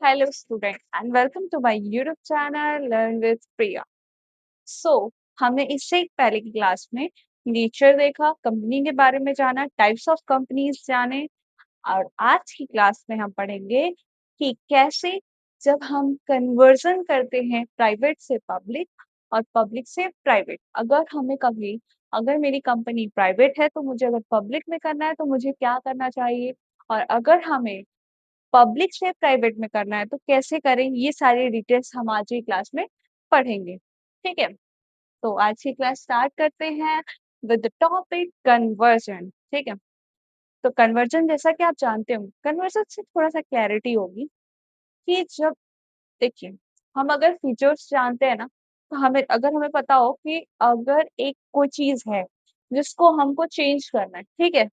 Hello, student, and welcome to my YouTube channel Learn with Priya. So, हमने इससे पहले की क्लास में नेचर देखा, कंपनी के बारे में जाना, टाइप्स ऑफ कंपनीज जाने और आज की क्लास में हम पढ़ेंगे कि कैसे जब हम कन्वर्जन करते हैं प्राइवेट से पब्लिक और पब्लिक से प्राइवेट अगर मेरी कंपनी प्राइवेट है तो मुझे अगर पब्लिक में करना है तो मुझे क्या करना चाहिए और अगर हमें पब्लिक से प्राइवेट में करना है तो कैसे करें, ये सारी डिटेल्स हम आज की क्लास में पढ़ेंगे। ठीक है, तो आज की क्लास स्टार्ट करते हैं विद द टॉपिक कन्वर्जन। ठीक है, तो कन्वर्जन जैसा कि आप जानते हो, कन्वर्जन से थोड़ा सा क्लैरिटी होगी कि जब देखिए हम अगर फीचर्स जानते हैं ना, तो हमें पता हो कि अगर एक कोई चीज है जिसको हमको चेंज करना है, ठीक है,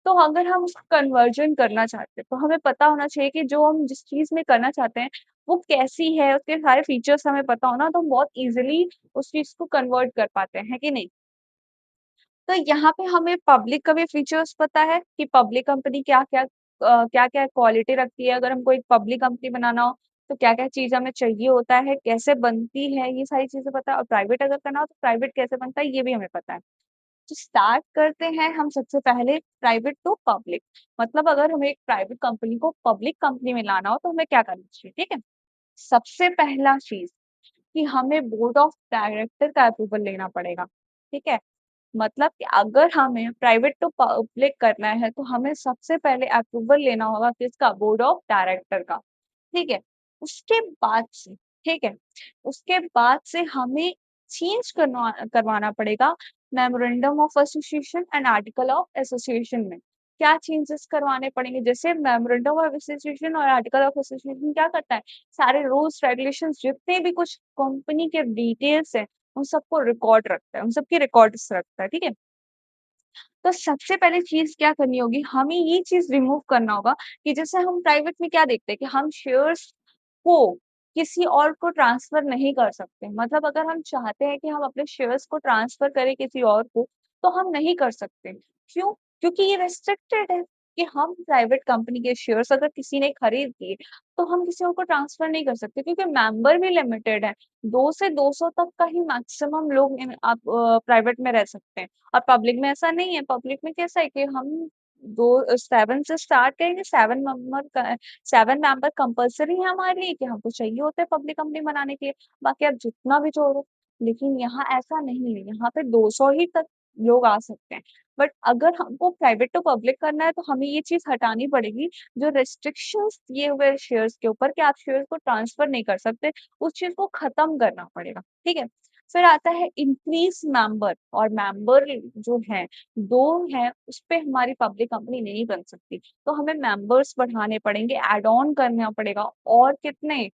तो अगर हम उसको कन्वर्जन करना चाहते हैं, तो हमें पता होना चाहिए कि जो हम जिस चीज़ में करना चाहते हैं, वो कैसी है, उसके सारे फीचर्स हमें पता हो ना, तो हम बहुत ईज़िली उस चीज़ को कन्वर्ट कर पाते हैं, है कि नहीं? तो यहाँ पे हमें पब्लिक का भी फीचर्स पता है कि पब्लिक कंपनी क्या-क्या क्वालिटी रखती है, अगर हमको एक पब्लिक कंपनी बनाना हो, तो क्या-क्या चीज़ हमें चाहिए होता है, कैसे बनती है, ये सारी चीज़ें पता है और प्राइवेट अगर करना हो, तो प्राइवेट कैसे बनता है, ये भी हमें पता है। तो स्टार्ट करते हैं हम सबसे पहले प्राइवेट टू पब्लिक। मतलब अगर हमें एक प्राइवेट कंपनी को पब्लिक कंपनी में लाना हो तो हमें क्या करना चाहिए, ठीक है? सबसे पहला चीज़ कि हमें बोर्ड ऑफ डायरेक्टर का अप्रूवल लेना पड़ेगा, ठीक है? मतलब कि अगर हमें प्राइवेट टू पब्लिक करना है तो हमें सबसे पहले अप्रूवल लेना होगा किसका? बोर्ड ऑफ डायरेक्टर का, ठीक है? उसके बाद से ठीक है? उसके बाद से हमें चेंज करवाना पड़ेगा memorandum of association and article of association में। क्या चेंजेस करवाने पड़ेंगे? जैसे मेमोरेंडम ऑफ एसोसिएशन और आर्टिकल ऑफ एसोसिएशन क्या करता है? सारे रूल्स रेगुलेशंस जितने भी कुछ कंपनी के डिटेल्स हैं, उन सबको रिकॉर्ड रखता है, उन सबकी रिकॉर्ड्स रखता है, ठीक है? तो सबसे पहले चीज़ क्या करनी होगी, हमें ये चीज़ रिमूव करना होगा कि जैसे हम प्राइवेट में क्या देखते हैं कि हम शेयर्स को किसी और को ट्रांसफ़र नहीं कर सकते। मतलब अगर हम चाहते हैं कि हम अपने शेयर्स को ट्रांसफ़र करें किसी और को, तो हम नहीं कर सकते। क्यों? क्योंकि ये रिस्ट्रिक्टेड है कि हम प्राइवेट कंपनी के शेयर्स अगर किसी ने खरीद लिए, तो हम किसी और को ट्रांसफ़र नहीं कर सकते क्योंकि मेंबर भी लिमिटेड है। 2 से 200 तक का ही मैक्सिमम लोग प्राइवेट में रह सकते हैं। और पब्लिक में ऐसा नहीं है, पब्लिक में कैसा है कि हम 7 से स्टार्ट करेंगे, 7 मेंबर कंपल्सरी है हमारे लिए कि हमको चाहिए होते हैं पब्लिक कंपनी बनाने के लिए, बाकी आप जितना भी जोड़ो। लेकिन यहाँ ऐसा नहीं है, यहाँ पे 200 ही तक लोग आ सकते हैं। बट अगर हमको प्राइवेट टू पब्लिक करना है, तो हमें ये चीज़ हटानी पड़ेगी, जो रिस्ट्रिक्शंस दिए हुए शेयर्स के ऊपर कि आप शेयर्स को ट्रांसफर नहीं कर सकते, उस चीज़ को खत्म करना पड़ेगा, ठीक है? फिर आता है इंक्रीज़ मेंबर और मेंबर जो हैं, 2 हैं, उसपे हमारी पब्लिक कंपनी नहीं बन सकती। तो हमें मेंबर्स बढ़ाने पड़ेंगे, ऐड ऑन करना पड़ेगा और कितने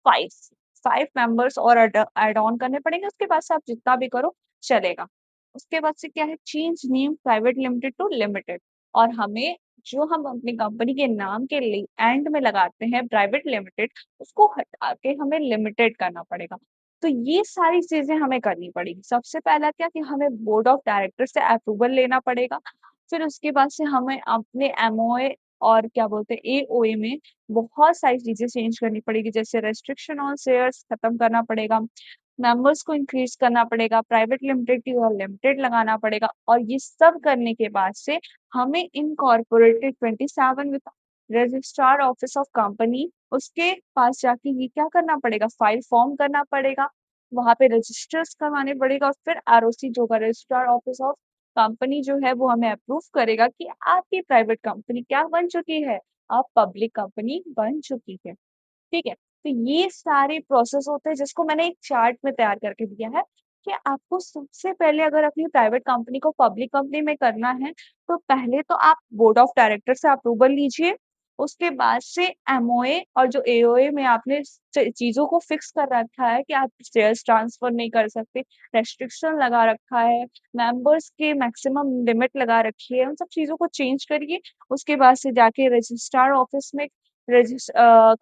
5 5 मेंबर्स और ऐड ऑन करने पड़ेंगे, उसके बाद से आप जितना भी करो चलेगा। उसके बाद से क्या है change name private limited to limited और हमें जो हम अपनी कंपनी के नाम के लिए एंड में लगाते हैं प्राइवेट लिमिटेड, उसको हटा के हमें लिमिटेड करना पड़ेगा। तो ये सारी चीज़ें हमें करनी पड़ेगी। सबसे पहला क्या कि हमें बोर्ड ऑफ डायरेक्टर से अप्रूवल लेना पड़ेगा। फिर उसके बाद से हमें अपने एमओए और क्या बोलते हैं एओए में बहुत सारी चीज़ें चेंज करनी पड़ेगी, जैसे रेस्ट्रिक्शन ऑन शेयर्स खत्म करना पड़ेगा, मेंबर्स को इंक्रीज़ करना पड़ेगा, प्राइवेट लिमिटेड की जगह लिमिटेड लगाना पड़ेगा और ये सब करने के बाद से हमें incorporated 27 with registrar office of company उसके पास जाके ये क्या करना पड़ेगा, फाइल फॉर्म करना पड़ेगा, वहाँ पे रजिस्टर्स करवाने पड़ेगा और फिर आरओसी जो होगा रजिस्ट्रार ऑफिस ऑफ कंपनी जो है वो हमें अप्रूव करेगा कि आपकी प्राइवेट कंपनी क्या बन चुकी है, अब पब्लिक कंपनी बन चुकी है। ठीक है? तो ये सारे प्रोसेस होते हैं जिसको मैंने एक चार्ट में तैयार करके दिया है कि आपको सबसे पहले अगर अपनी प्राइवेट कंपनी को पब्लिक कंपनी में करना है, तो पहले तो आप बोर्ड ऑफ डायरेक्टर से अप्रूवल लीजिए। उसके बाद से एमओए और जो एओए में आपने चीज़ों को फिक्स कर रखा है कि आप शेयर्स ट्रांसफर नहीं कर सकते, रेस्ट्रिक्शन लगा रखा है, मेंबर्स के मैक्सिमम लिमिट लगा रखी है, उन सब चीज़ों को चेंज करिए। उसके बाद से जाके रजिस्ट्रार ऑफिस में रजिस अ,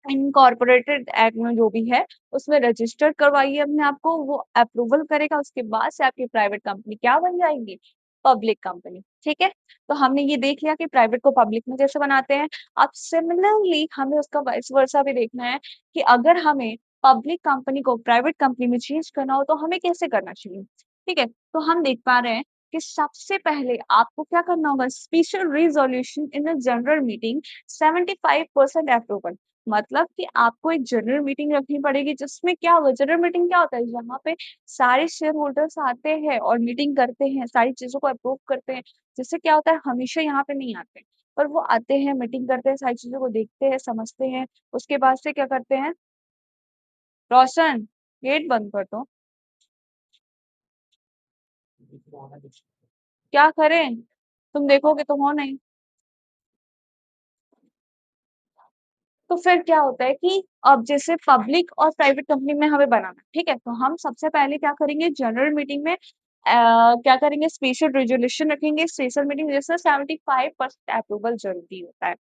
इनकॉर्पोरेटेड एक्ट में जो भी है, उसमें रजिस्टर करवाइए अपने आप को, वो अप्रूवल करेगा, उसके बाद से आपकी प्राइवेट कंपनी क्या बन जाएगी? पब्लिक कंपनी, ठीक है? तो हमने ये देख लिया कि प्राइवेट को पब्लिक में कैसे बनाते हैं। अब सिमिलरली हमें उसका वाइस वर्सा भी देखना है कि अगर हमें पब्लिक कंपनी को प्राइवेट कंपनी में चेंज करना हो तो हमें कैसे करना चाहिए, ठीक है? तो हम देख पा रहे हैं कि सबसे पहले आपको क्या करना होगा, special resolution in a general meeting 75% approval, मतलब कि आपको एक जनरल मीटिंग रखनी पड़ेगी जिसमें क्या होगा, जनरल मीटिंग क्या होता है? जहाँ पे सारे शेयर होल्डर्स आते हैं और मीटिंग करते हैं, सारी चीज़ों को अप्रूव करते हैं। जिससे क्या होता है, हमेशा यहाँ पे नहीं आते, पर वो आते हैं, मीटिंग करते हैं, सारी चीज़ों को देखते हैं, समझते हैं, उसके बाद से क्या करते हैं, रोशन गेट बंद कर दो। क्या करें? तुम देखोगे तो हो नहीं। तो फिर क्या होता है कि अब जैसे पब्लिक और प्राइवेट कंपनी में हमें बनाना है, ठीक है? तो हम सबसे पहले क्या करेंगे, जनरल मीटिंग में क्या करेंगे, स्पेशल रेज़ोल्यूशन रखेंगे, स्पेशल मीटिंग जैसे 75% अप्रूवल ज़रूरी होता है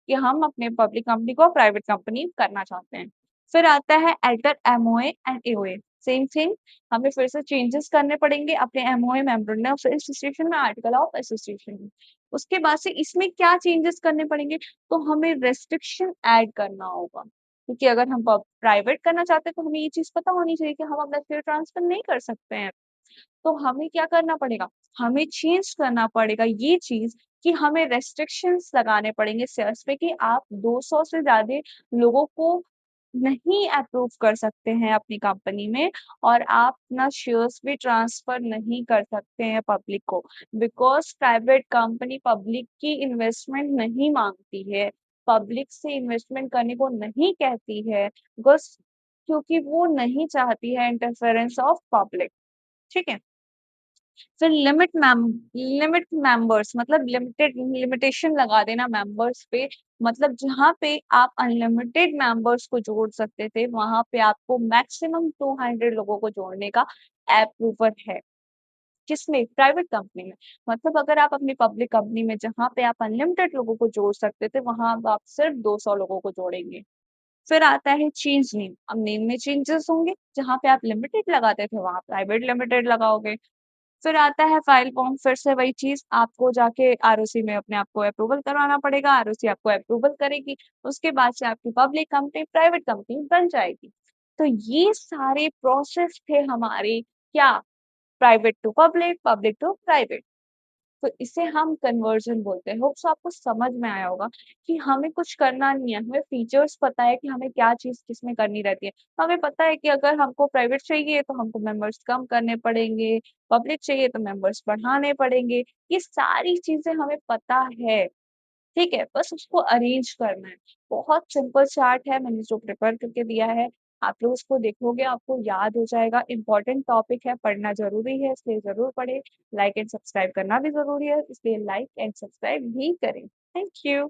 कि हम अपने पब्लिक कंपनी को प्राइवेट कंपनी करना चाहते हैं। फिर आता है alter MOA and AOA, same thing, हमें फिर से चेंजेस करने पड़ेंगे अपने एमओए मेमोरेंडम ऑफ एसोसिएशन में, आर्टिकल ऑफ एसोसिएशन में। उसके बाद से इसमें क्या चेंजेस करने पड़ेंगे, तो हमें रेस्ट्रिक्शन ऐड करना होगा, क्योंकि अगर हम प प्राइवेट करना चाहते हैं तो हमें ये चीज़ पता होनी चाहिए कि हम अपना शेयर ट्रांसफर नहीं कर सकते हैं। तो हमें क्या करना पड़ेगा? हमें चेंज करना पड़ेगा ये चीज़ कि हमें रेस्ट्रिक्शंस लगाने पड़ेंगे शेयर्स पे कि आप 200 से ज़्यादा लोगों को नहीं अप्रूव कर सकते हैं अपनी कंपनी में, और आप अपना शेयर्स भी ट्रांसफ़र नहीं कर सकते हैं पब्लिक को। बिकॉज़ प्राइवेट कंपनी पब्लिक की इन्वेस्टमेंट नहीं माँगती है, पब्लिक से इन्वेस्टमेंट करने को नहीं कहती है, बिकॉज़ क्योंकि वो नहीं चाहती है इंटरफेरेंस ऑफ पब्लिक, ठीक है? फिर लिमिट मेंबर्स, मतलब लिमिटेशन लगा देना मेंबर्स पे, मतलब जहाँ पे आप अनलिमिटेड मेंबर्स को जोड़ सकते थे, वहाँ पे आपको मैक्सिमम 200 लोगों को जोड़ने का अप्रूवल है। किसमें? प्राइवेट कंपनी में। मतलब अगर आप अपनी पब्लिक कंपनी में जहाँ पे आप अनलिमिटेड लोगों को जोड़ सकते थे, वहाँ अब आप सिर्फ 200 लोगों को जोड़ेंगे। फिर आता है चेंज नेम, अब नेम में चेंजेस होंगे, जहाँ पे आप लिमिटेड लगाते थे, वहाँ प्राइवेट लिमिटेड लगाओगे। फिर आता है फाइल फॉर्म, फिर से वही चीज़, आपको जाके आरओसी में अपने आप को अप्रूवल करवाना पड़ेगा, आरओसी आपको अप्रूवल करेगी, उसके बाद से आपकी पब्लिक कंपनी प्राइवेट कंपनी बन जाएगी। तो ये सारे प्रोसेस थे हमारे, क्या? Private to public, public to private. तो इसे हम कन्वर्जन बोलते हैं। होप सो आपको समझ में आया होगा कि हमें कुछ करना नहीं है, हमें फीचर्स पता है कि हमें क्या चीज़ किसमें करनी रहती है। तो हमें पता है कि अगर हमको प्राइवेट चाहिए तो हमको मेंबर्स कम करने पड़ेंगे, पब्लिक चाहिए तो मेंबर्स बढ़ाने पड़ेंगे। ये सारी चीज़ें हमें पता है, ठीक है? बस उसको अरेंज करना है। बहुत सिंपल चार्ट है, मैंने जो प्रिपेयर करके दिया है, आप लोग उसको देखोगे आपको याद हो जाएगा। इम्पोर्टेंट टॉपिक है, पढ़ना ज़रूरी है, इसलिए ज़रूर पढ़ें। लाइक एंड सब्सक्राइब करना भी ज़रूरी है, इसलिए लाइक एंड सब्सक्राइब भी करें। Thank you.